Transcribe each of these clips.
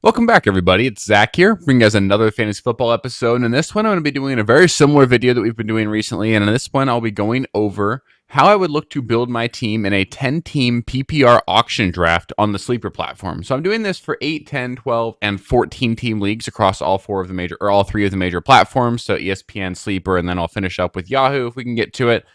Welcome back, everybody. It's Zach here, bringing you guys another fantasy football episode. And in this one, I'm going to be doing a very similar video that we've been doing recently. And in this one, I'll be going over how I would look to build my team in a 10-team PPR auction draft on the Sleeper platform. So I'm doing this for 8, 10, 12, and 14 team leagues across all three of the major platforms. So ESPN, Sleeper, and then I'll finish up with Yahoo if we can get to it.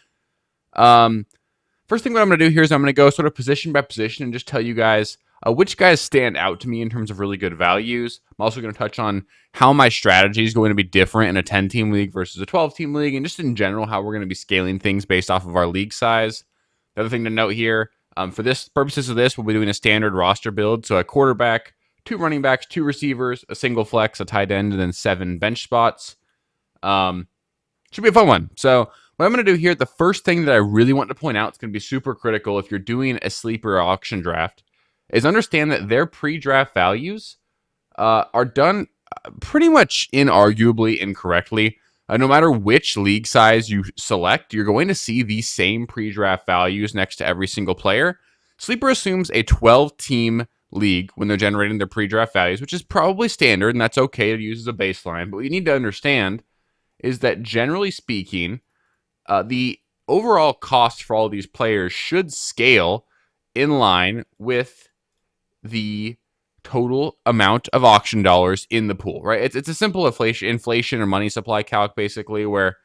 First thing what I'm going to do here is I'm going to go sort of position by position and just tell you guys which guys stand out to me in terms of really good values. I'm also going to touch on how my strategy is going to be different in a 10-team league versus a 12-team league, and just in general how we're going to be scaling things based off of our league size. The other thing to note here, for this purposes of this, we'll be doing a standard roster build. So a quarterback, 2 running backs, 2 receivers, a single flex, a tight end, and then 7 bench spots. Should be a fun one. So what I'm going to do here, the first thing that I really want to point out, it's going to be super critical if you're doing a sleeper auction draft, is understand that their pre-draft values are done pretty much inarguably incorrectly. No matter which league size you select, you're going to see the same pre-draft values next to every single player. Sleeper assumes a 12-team league when they're generating their pre-draft values, which is probably standard, and that's okay to use as a baseline. But what you need to understand is that generally speaking, the overall cost for all these players should scale in line with the total amount of auction dollars in the pool, right? It's a simple inflation or money supply calc, basically, where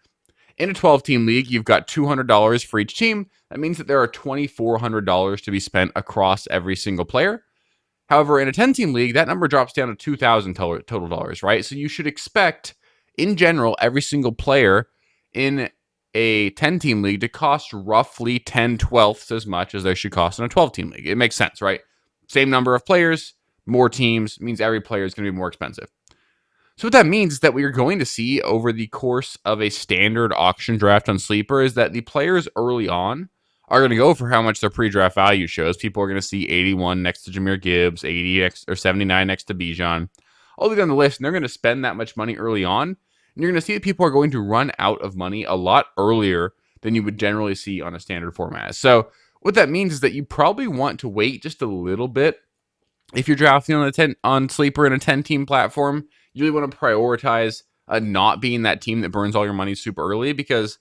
in a 12-team league, you've got $200 for each team. That means that there are $2,400 to be spent across every single player. However, in a 10-team league, that number drops down to $2,000 total dollars, right? So you should expect, in general, every single player in a 10-team league to cost roughly 10/12ths as much as they should cost in a 12-team league. It makes sense, right? Same number of players, more teams, means every player is going to be more expensive. So what that means is that we are going to see over the course of a standard auction draft on Sleeper is that the players early on are going to go for how much their pre-draft value shows. People are going to see 81 next to Jahmyr Gibbs, 80 next, or 79 next to Bijan, all the way down the list, and they're going to spend that much money early on. And you're going to see that people are going to run out of money a lot earlier than you would generally see on a standard format. So what that means is that you probably want to wait just a little bit. If you're drafting on Sleeper in a 10-team platform, you really want to prioritize not being that team that burns all your money super early, because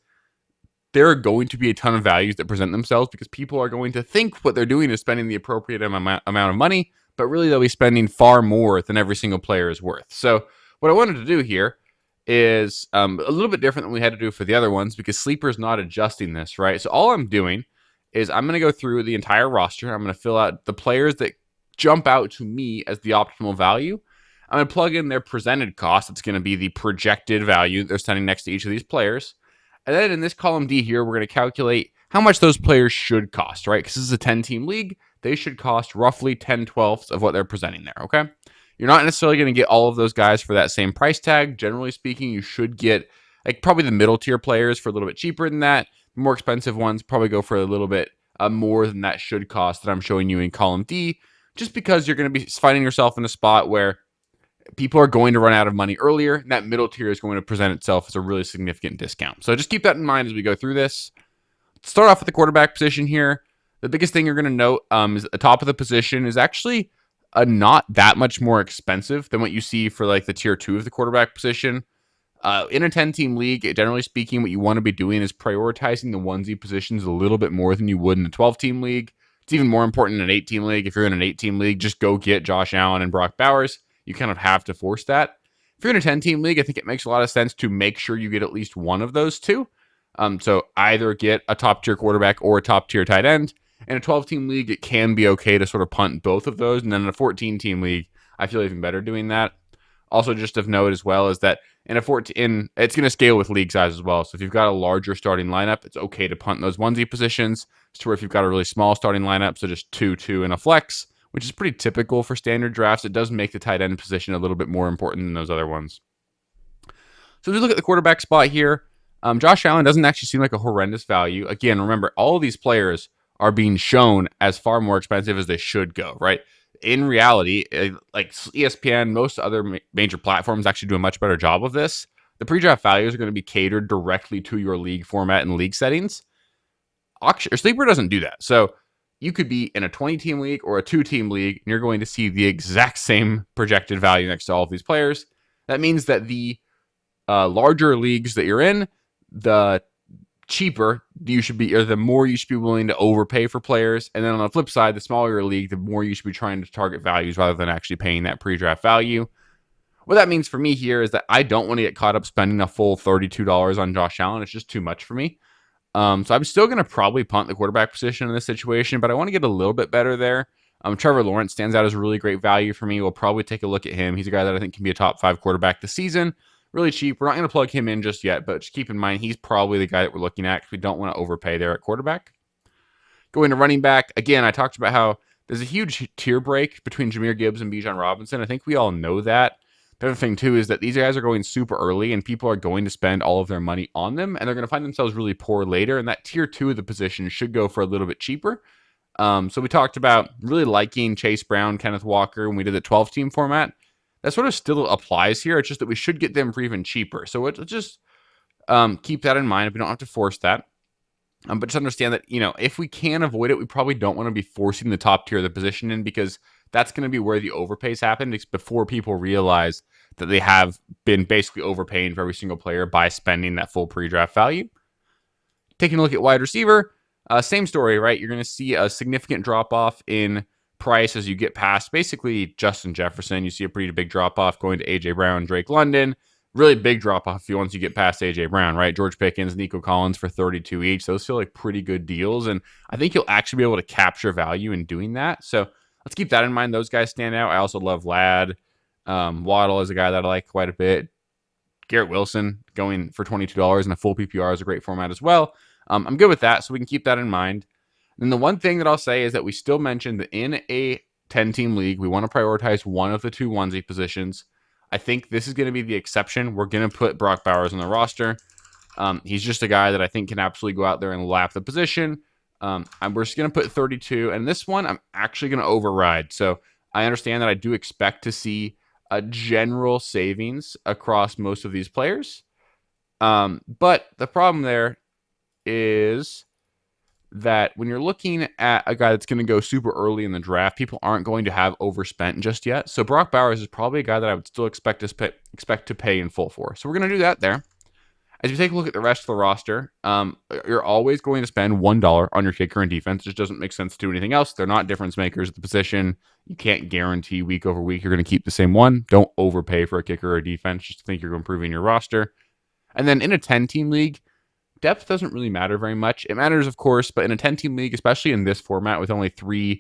there are going to be a ton of values that present themselves because people are going to think what they're doing is spending the appropriate amount of money, but really they'll be spending far more than every single player is worth. So what I wanted to do here is a little bit different than we had to do for the other ones, because Sleeper is not adjusting this, right? So all I'm doing is I'm going to go through the entire roster. I'm going to fill out the players that jump out to me as the optimal value. I'm going to plug in their presented cost. It's going to be the projected value they're standing next to each of these players. And then in this column D here, we're going to calculate how much those players should cost, right? Because this is a 10-team league. They should cost roughly 10/12ths of what they're presenting there, okay? You're not necessarily going to get all of those guys for that same price tag. Generally speaking, you should get probably the middle tier players for a little bit cheaper than that. The more expensive ones probably go for a little bit more than that should cost that I'm showing you in column D, just because you're going to be finding yourself in a spot where people are going to run out of money earlier, and that middle tier is going to present itself as a really significant discount. So just keep that in mind as we go through this. Let's start off with the quarterback position here. The biggest thing you're going to note is the top of the position is actually not that much more expensive than what you see for like the tier 2 of the quarterback position. In a 10-team league, generally speaking, what you want to be doing is prioritizing the onesie positions a little bit more than you would in a 12-team league. It's even more important in an 8-team league. If you're in an 8-team league, just go get Josh Allen and Brock Bowers. You kind of have to force that. If you're in a 10-team league, I think it makes a lot of sense to make sure you get at least one of those two. So either get a top-tier quarterback or a top-tier tight end. In a 12-team league, it can be okay to sort of punt both of those. And then in a 14-team league, I feel even better doing that. Also, just of note as well is that in a 14, it's going to scale with league size as well. So if you've got a larger starting lineup, it's okay to punt those onesie positions. To where if you've got a really small starting lineup, so just 2, and a flex, which is pretty typical for standard drafts, it does make the tight end position a little bit more important than those other ones. So if we look at the quarterback spot here, Josh Allen doesn't actually seem like a horrendous value. Again, remember, all of these players are being shown as far more expensive as they should go, right? In reality, like ESPN, most other major platforms actually do a much better job of this. The pre-draft values are going to be catered directly to your league format and league settings. Sleeper doesn't do that. So you could be in a 20-team league or a 2-team league, and you're going to see the exact same projected value next to all of these players. That means that the larger leagues that you're in, the cheaper you should be, or the more you should be willing to overpay for players. And then on the flip side, the smaller your league, the more you should be trying to target values rather than actually paying that pre-draft value. What that means for me here is that I don't want to get caught up spending a full $32 on Josh Allen. It's just too much for me. So I'm still going to probably punt the quarterback position in this situation, but I want to get a little bit better there. Trevor Lawrence stands out as a really great value for me. We'll probably take a look at him. He's a guy that I think can be a top 5 quarterback this season. Really cheap. We're not going to plug him in just yet, but just keep in mind he's probably the guy that we're looking at because we don't want to overpay there at quarterback. Going to running back, again, I talked about how there's a huge tier break between Jahmyr Gibbs and Bijan Robinson. I think we all know that. The other thing, too, is that these guys are going super early, and people are going to spend all of their money on them, and they're going to find themselves really poor later, and that tier 2 of the position should go for a little bit cheaper. So we talked about really liking Chase Brown, Kenneth Walker when we did the 12-team format. That sort of still applies here. It's just that we should get them for even cheaper. So let's just keep that in mind. We don't have to force that. But just understand that, if we can avoid it, we probably don't want to be forcing the top tier of the position in, because that's going to be where the overpays happen. It's before people realize that they have been basically overpaying for every single player by spending that full pre-draft value. Taking a look at wide receiver, same story, right? You're going to see a significant drop-off in price as you get past basically Justin Jefferson. You see a pretty big drop-off going to A.J. Brown, Drake London. Really big drop-off once you get past A.J. Brown, right? George Pickens, Nico Collins for 32 each. Those feel like pretty good deals, and I think you'll actually be able to capture value in doing that. So let's keep that in mind. Those guys stand out. I also love Ladd. Waddle is a guy that I like quite a bit. Garrett Wilson going for $22 in a full PPR is a great format as well. I'm good with that, so we can keep that in mind. And the one thing that I'll say is that we still mentioned that in a 10-team league, we want to prioritize one of the 2 onesie positions. I think this is going to be the exception. We're going to put Brock Bowers on the roster. He's just a guy that I think can absolutely go out there and lap the position. We're just going to put 32. And this one, I'm actually going to override. So I understand that I do expect to see a general savings across most of these players. But the problem there is that when you're looking at a guy that's going to go super early in the draft, people aren't going to have overspent just yet. So Brock Bowers is probably a guy that I would still expect to pay in full for. So we're going to do that there. As you take a look at the rest of the roster, you're always going to spend $1 on your kicker and defense. It just doesn't make sense to do anything else. They're not difference makers at the position. You can't guarantee week over week you're going to keep the same one. Don't overpay for a kicker or a defense just to think you're improving your roster. And then in a 10-team league, depth doesn't really matter very much. It matters, of course, but in a 10-team league, especially in this format with only 2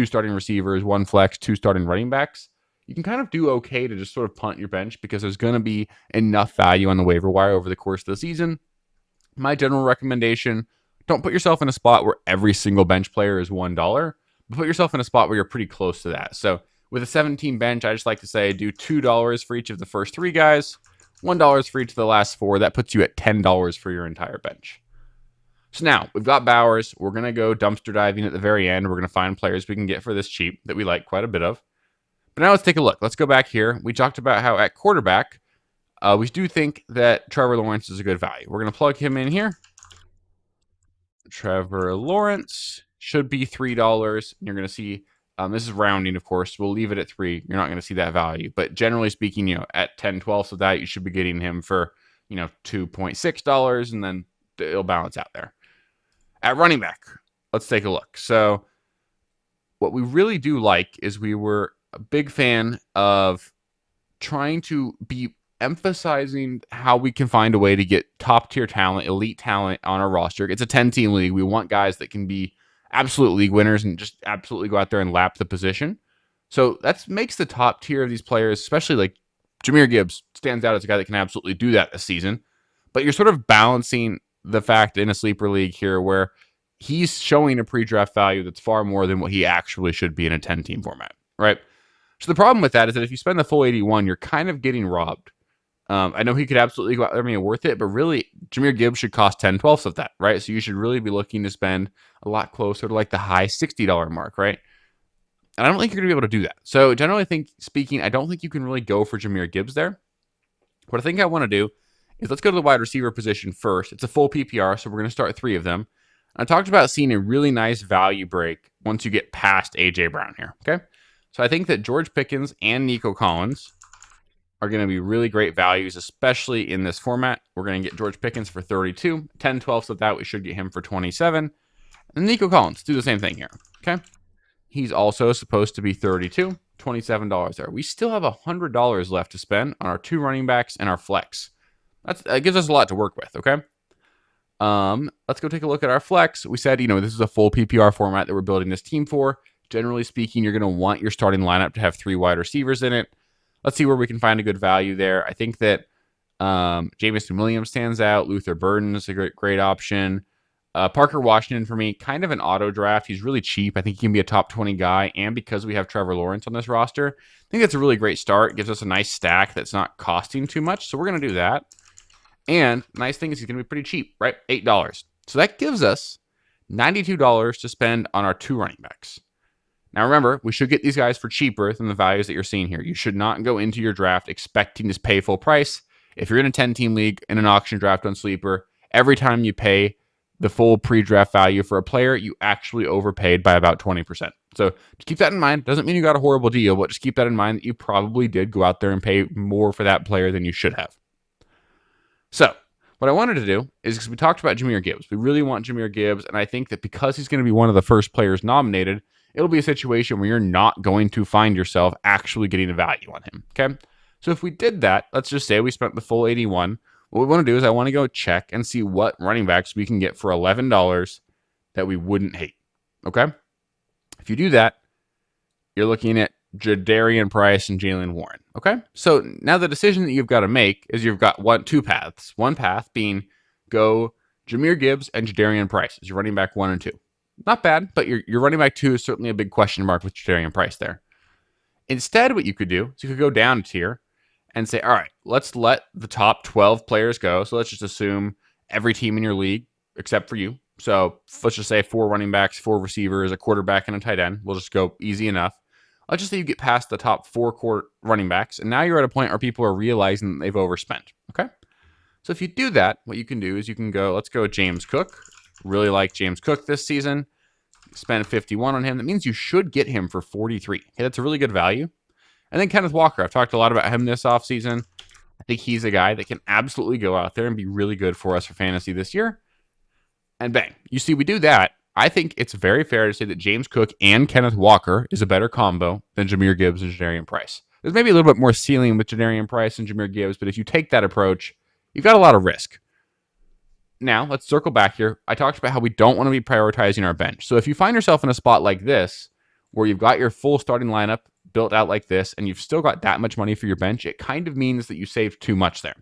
starting receivers, 1 flex, 2 starting running backs, you can kind of do okay to just sort of punt your bench because there's going to be enough value on the waiver wire over the course of the season. My general recommendation, don't put yourself in a spot where every single bench player is $1, but put yourself in a spot where you're pretty close to that. So with a 17 bench, I just like to say do $2 for each of the first 3 guys, $1 for each of the last 4. That puts you at $10 for your entire bench. So now we've got Bowers. We're going to go dumpster diving at the very end. We're going to find players we can get for this cheap that we like quite a bit of. But now let's take a look. Let's go back here. We talked about how at quarterback, we do think that Trevor Lawrence is a good value. We're going to plug him in here. Trevor Lawrence should be $3. And you're going to see, this is rounding, of course. We'll leave it at 3. You're not going to see that value. But generally speaking, at 10/12 of that, you should be getting him for, $2.6, and then it'll balance out there. At running back, let's take a look. So what we really do like is we were a big fan of trying to be emphasizing how we can find a way to get top tier talent, elite talent on our roster. It's a 10-team league. We want guys that can be absolute league winners and just absolutely go out there and lap the position. So that makes the top tier of these players, especially like Jahmyr Gibbs, stands out as a guy that can absolutely do that this season. But you're sort of balancing the fact in a sleeper league here where he's showing a pre-draft value that's far more than what he actually should be in a 10-team format, right? So the problem with that is that if you spend the full 81, you're kind of getting robbed. I know he could absolutely go out there and be worth it, but really, Jahmyr Gibbs should cost 10/12 of that, right? So you should really be looking to spend a lot closer to like the high $60 mark, right? And I don't think you're going to be able to do that. So generally speaking, I don't think you can really go for Jahmyr Gibbs there. What I think I want to do is let's go to the wide receiver position first. It's a full PPR, so we're going to start 3 of them. I talked about seeing a really nice value break once you get past A.J. Brown here, okay? So I think that George Pickens and Nico Collins are going to be really great values, especially in this format. We're going to get George Pickens for 32. 10/12 of that, we should get him for 27. And Nico Collins, do the same thing here, okay? He's also supposed to be 32. $27 there. We still have $100 left to spend on our 2 running backs and our flex. That gives us a lot to work with, okay? Let's go take a look at our flex. We said, this is a full PPR format that we're building this team for. Generally speaking, you're going to want your starting lineup to have 3 wide receivers in it. Let's see where we can find a good value there. I think that Jameson Williams stands out. Luther Burden is a great option. Parker Washington, for me, kind of an auto draft. He's really cheap. I think he can be a top 20 guy. And because we have Trevor Lawrence on this roster, I think that's a really great start. It gives us a nice stack that's not costing too much. So we're going to do that. And the nice thing is he's going to be pretty cheap, right? $8. So that gives us $92 to spend on our 2 running backs. Now remember, we should get these guys for cheaper than the values that you're seeing here. You should not go into your draft expecting to pay full price. If you're in a 10-team league in an auction draft on Sleeper, every time you pay the full pre-draft value for a player, you actually overpaid by about 20%. So just keep that in mind. Doesn't mean you got a horrible deal, but just keep that in mind that you probably did go out there and pay more for that player than you should have. So what I wanted to do is, because we talked about Jahmyr Gibbs, we really want Jahmyr Gibbs, and I think that because he's going to be one of the first players nominated, it'll be a situation where you're not going to find yourself actually getting a value on him, okay? So if we did that, let's just say we spent the full 81. What we want to do is I want to go check and see what running backs we can get for $11 that we wouldn't hate, okay? If you do that, you're looking at Jadarian Price and Jalen Warren, okay? So now the decision that you've got to make is you've got 2 paths. One path being go Jahmyr Gibbs and Jadarian Price as your running back 1 and 2. Not bad, but your running back 2 is certainly a big question mark with Jadarian Price there. Instead, what you could do is you could go down a tier and say, all right, let's let the top 12 players go. So let's just assume every team in your league except for you. So let's just say 4 running backs, 4 receivers, a quarterback, and a tight end. We'll just go easy enough. Let's just say you get past the top 4 running backs, and now you're at a point where people are realizing that they've overspent, okay? So if you do that, what you can do is you can go, let's go James Cook. Really like James Cook this season. Spend 51 on him. That means you should get him for 43. Okay, that's a really good value. And then Kenneth Walker. I've talked a lot about him this offseason. I think he's a guy that can absolutely go out there and be really good for us for fantasy this year. And bang. You see, we do that. I think it's very fair to say that James Cook and Kenneth Walker is a better combo than Jahmyr Gibbs and Jadarian Price. There's maybe a little bit more ceiling with Jadarian Price and Jahmyr Gibbs, but if you take that approach, you've got a lot of risk. Now, let's circle back here. I talked about how we don't want to be prioritizing our bench. So if you find yourself in a spot like this, where you've got your full starting lineup built out like this, and you've still got that much money for your bench, it kind of means that you saved too much there.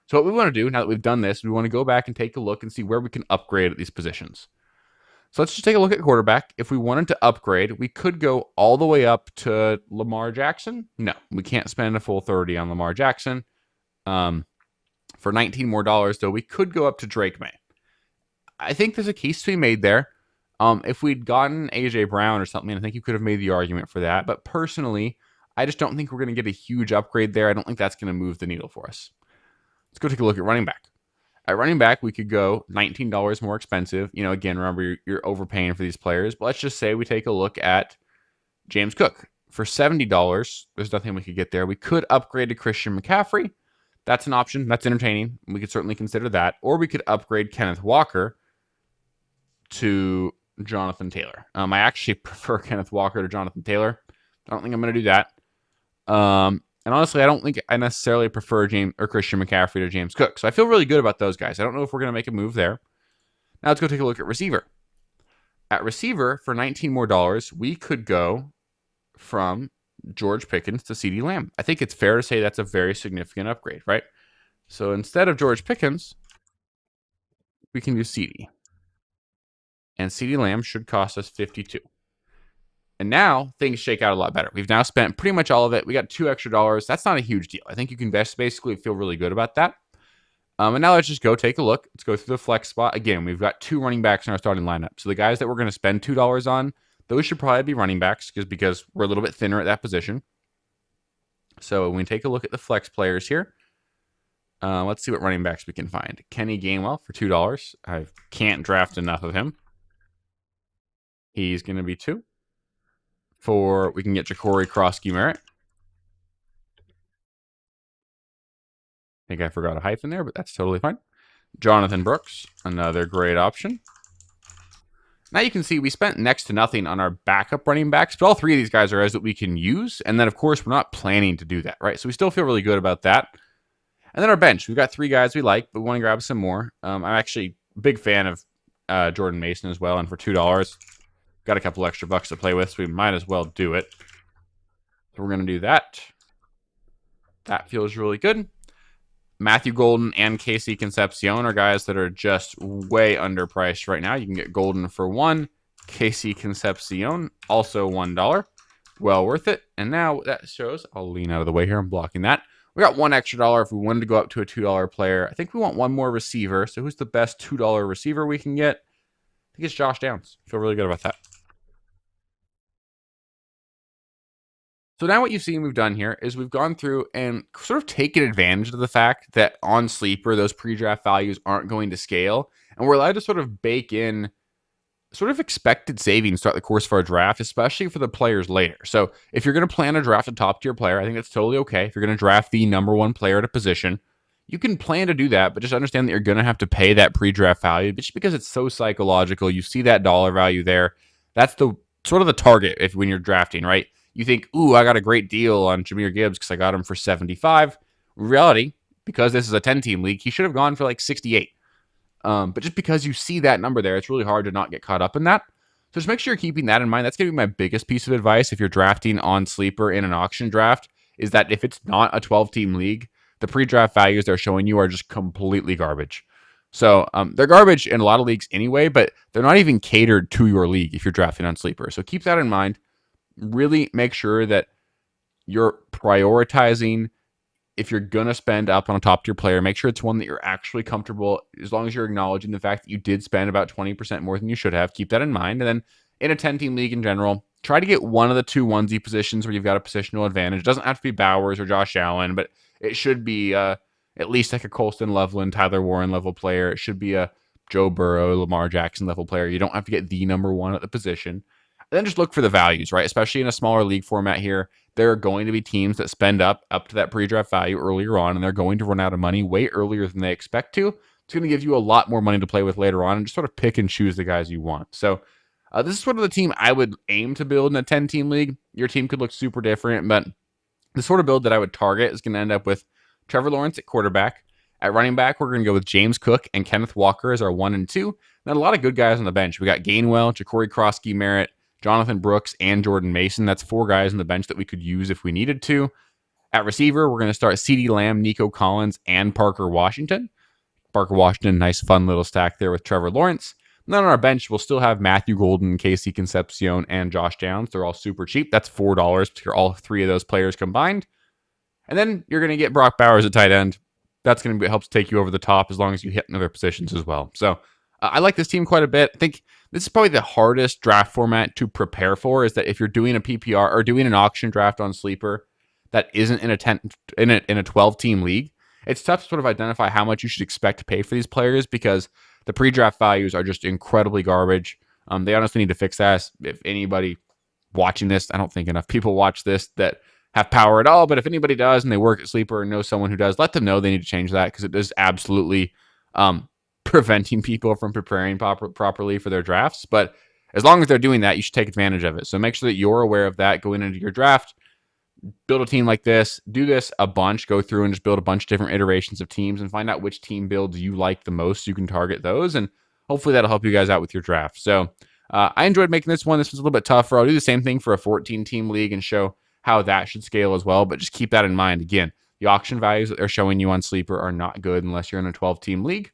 So what we want to do, now that we've done this, we want to go back and take a look and see where we can upgrade at these positions. So let's just take a look at quarterback. If we wanted to upgrade, we could go all the way up to Lamar Jackson. No, we can't spend a full 30 on Lamar Jackson. For $19 more, though, we could go up to Drake May. I think there's a case to be made there. If we'd gotten A.J. Brown or something, I think you could have made the argument for that. But personally, I just don't think we're going to get a huge upgrade there. I don't think that's going to move the needle for us. Let's go take a look at running back. At running back, we could go $19 more expensive. Again, remember, you're overpaying for these players. But let's just say we take a look at James Cook. For $70, there's nothing we could get there. We could upgrade to Christian McCaffrey. That's an option. That's entertaining. We could certainly consider that. Or we could upgrade Kenneth Walker to Jonathan Taylor. I actually prefer Kenneth Walker to Jonathan Taylor. I don't think I'm going to do that. And honestly, I don't think I necessarily prefer Christian McCaffrey to James Cook. So I feel really good about those guys. I don't know if we're going to make a move there. Now let's go take a look at receiver. At receiver, for $19 more, we could go from George Pickens to CeeDee Lamb. I think it's fair to say that's a very significant upgrade, right? So instead of George Pickens, we can do CeeDee. And CeeDee Lamb should cost us $52. And now things shake out a lot better. We've now spent pretty much all of it. We got $2 extra. That's not a huge deal. I think you can basically feel really good about that. And now let's just go take a look. Let's go through the flex spot. Again, we've got 2 running backs in our starting lineup. So the guys that we're going to spend $2 on, those should probably be running backs because we're a little bit thinner at that position. So when we take a look at the flex players here, Let's see what running backs we can find. Kenny Gainwell for $2. I can't draft enough of him. He's going to be 2. We can get Ja'Cory Krosky-Merritt. I think I forgot a hyphen there, but that's totally fine. Jonathan Brooks, another great option. Now you can see we spent next to nothing on our backup running backs, but all 3 of these guys are guys that we can use. And then, of course, we're not planning to do that, right? So we still feel really good about that. And then our bench, we've got 3 guys we like, but we want to grab some more. I'm actually a big fan of Jordan Mason as well. And for $2, got a couple extra bucks to play with, so we might as well do it. So we're going to do that. That feels really good. Matthew Golden and Casey Concepcion are guys that are just way underpriced right now. You can get Golden for $1. Casey Concepcion, also $1. Well worth it. And now that shows, I'll lean out of the way here. I'm blocking that. We got $1 extra if we wanted to go up to a $2 player. I think we want one more receiver. So who's the best $2 receiver we can get? I think it's Josh Downs. Feel really good about that. So now what you've seen we've done here is we've gone through and sort of taken advantage of the fact that on Sleeper, those pre-draft values aren't going to scale. And we're allowed to sort of bake in sort of expected savings throughout the course of our draft, especially for the players later. So if you're going to plan to draft a top-tier player, I think that's totally okay. If you're going to draft the number 1 player at a position, you can plan to do that, but just understand that you're going to have to pay that pre-draft value just because it's so psychological. You see that dollar value there. That's the sort of the target when you're drafting, right? You think, ooh, I got a great deal on Jahmyr Gibbs because I got him for 75. In reality, because this is a 10-team league, he should have gone for like 68. But just because you see that number there, it's really hard to not get caught up in that. So just make sure you're keeping that in mind. That's going to be my biggest piece of advice if you're drafting on Sleeper in an auction draft, is that if it's not a 12-team league, the pre-draft values they're showing you are just completely garbage. So they're garbage in a lot of leagues anyway, but they're not even catered to your league if you're drafting on Sleeper. So keep that in mind. Really make sure that you're prioritizing. If you're going to spend up on a top tier player, make sure it's one that you're actually comfortable, as long as you're acknowledging the fact that you did spend about 20% more than you should have. Keep that in mind. And then in a 10-team league in general, try to get one of the 2 onesie positions where you've got a positional advantage. It doesn't have to be Bowers or Josh Allen, but it should be at least like a Colston Loveland, Tyler Warren level player. It should be a Joe Burrow, Lamar Jackson level player. You don't have to get the number 1 at the position. And then just look for the values, right? Especially in a smaller league format here, there are going to be teams that spend up to that pre-draft value earlier on, and they're going to run out of money way earlier than they expect to. It's going to give you a lot more money to play with later on, and just sort of pick and choose the guys you want. So this is sort of the team I would aim to build in a 10-team league. Your team could look super different, but the sort of build that I would target is going to end up with Trevor Lawrence at quarterback. At running back, we're going to go with James Cook and Kenneth Walker as our 1 and 2. Then a lot of good guys on the bench. We got Gainwell, Ja'Cory Krosky-Merritt, Jonathan Brooks, and Jordan Mason. That's 4 guys on the bench that we could use if we needed to. At receiver, we're going to start CeeDee Lamb, Nico Collins, and Parker Washington. Parker Washington, nice fun little stack there with Trevor Lawrence. And then on our bench, we'll still have Matthew Golden, Casey Concepcion, and Josh Downs. They're all super cheap. That's $4 to all 3 of those players combined. And then you're going to get Brock Bowers at tight end. That's going to help take you over the top as long as you hit in other positions as well. So I like this team quite a bit. I think this is probably the hardest draft format to prepare for, is that if you're doing a PPR or doing an auction draft on Sleeper that isn't in a 12-team league, it's tough to sort of identify how much you should expect to pay for these players because the pre-draft values are just incredibly garbage. They honestly need to fix that. If anybody watching this, I don't think enough people watch this that have power at all, but if anybody does and they work at Sleeper and know someone who does, let them know they need to change that, because it is absolutely preventing people from preparing properly for their drafts. But as long as they're doing that, you should take advantage of it. So make sure that you're aware of that going into your draft. Build a team like this. Do this a bunch. Go through and just build a bunch of different iterations of teams and find out which team builds you like the most. You can target those, and hopefully that'll help you guys out with your draft. So I enjoyed making this one. This was a little bit tougher. I'll do the same thing for a 14-team league and show how that should scale as well. But just keep that in mind. Again, the auction values that they're showing you on Sleeper are not good unless you're in a 12-team league.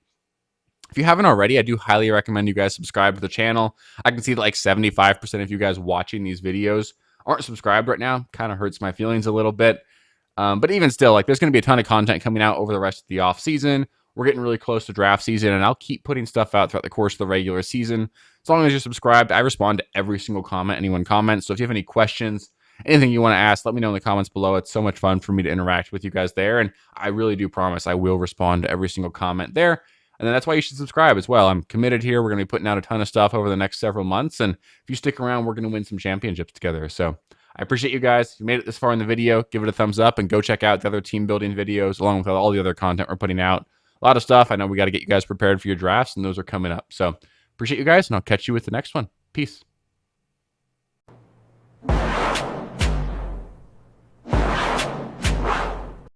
If you haven't already, I do highly recommend you guys subscribe to the channel. I can see that like 75% of you guys watching these videos aren't subscribed right now. Kind of hurts my feelings a little bit. But even still, like, there's going to be a ton of content coming out over the rest of the off season. We're getting really close to draft season, and I'll keep putting stuff out throughout the course of the regular season. As long as you're subscribed, I respond to every single comment anyone comments. So if you have any questions, anything you want to ask, let me know in the comments below. It's so much fun for me to interact with you guys there. And I really do promise I will respond to every single comment there. And then that's why you should subscribe as well. I'm committed here. We're going to be putting out a ton of stuff over the next several months. And if you stick around, we're going to win some championships together. So I appreciate you guys. If you made it this far in the video, give it a thumbs up and go check out the other team building videos along with all the other content we're putting out. A lot of stuff. I know we got to get you guys prepared for your drafts, and those are coming up. So appreciate you guys, and I'll catch you with the next one. Peace.